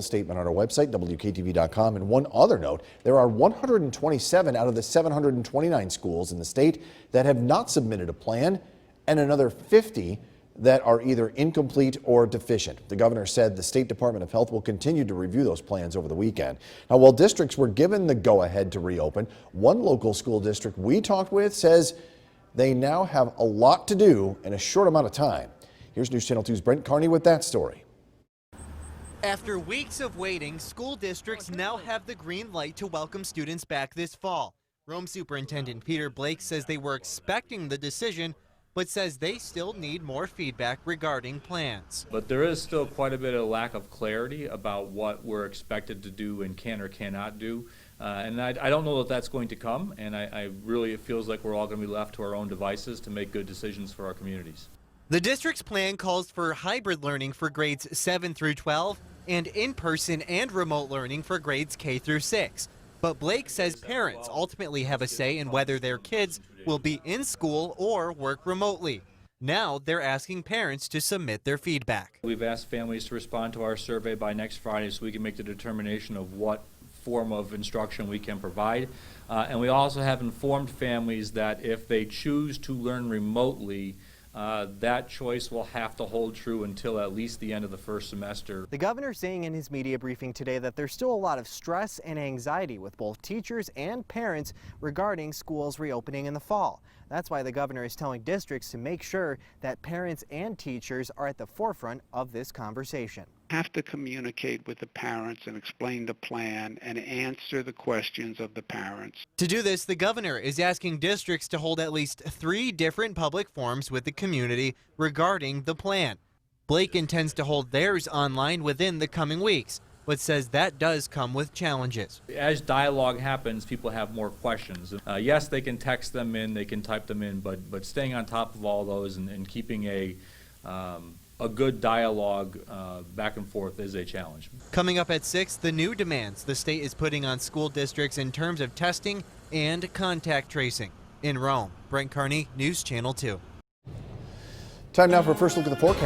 Statement on our website, WKTV.com. And one other note, there are 127 out of the 729 schools in the state that have not submitted a plan, and another 50 that are either incomplete or deficient. The governor said the State Department of Health will continue to review those plans over the weekend. Now, while districts were given the go-ahead to reopen, one local school district we talked with says they now have a lot to do in a short amount of time. Here's News Channel 2's Brent Carney with that story. After weeks of waiting, school districts now have the green light to welcome students back this fall. Rome Superintendent Peter Blake says they were expecting the decision, but says they still need more feedback regarding plans. But there is still quite a bit of lack of clarity about what we're expected to do and can or cannot do. And I don't know that that's going to come, and I really, it feels like we're all going to be left to our own devices to make good decisions for our communities. The district's plan calls for hybrid learning for grades 7 through 12 and in-person and remote learning for grades K through 6. But Blake says parents ultimately have a say in whether their kids will be in school or work remotely. Now they're asking parents to submit their feedback. We've asked families to respond to our survey by next Friday so we can make the determination of what form of instruction we can provide. And we also have informed families that if they choose to learn remotely, that choice will have to hold true until at least the end of the first semester. The governor saying in his media briefing today that there's still a lot of stress and anxiety with both teachers and parents regarding schools reopening in the fall. That's why the governor is telling districts to make sure that parents and teachers are at the forefront of this conversation. Have to communicate with the parents and explain the plan and answer the questions of the parents. To do this, the governor is asking districts to hold at least 3 different public forums with the community regarding the plan. Blake intends to hold theirs online within the coming weeks, but says that does come with challenges. As dialogue happens, people have more questions. Yes, they can text them in, they can type them in, but staying on top of all those and keeping a good dialogue back and forth is a challenge. Coming up at 6, the new demands the state is putting on school districts in terms of testing and contact tracing. In Rome, Brent Carney, News Channel 2. Time now for a first look at the forecast.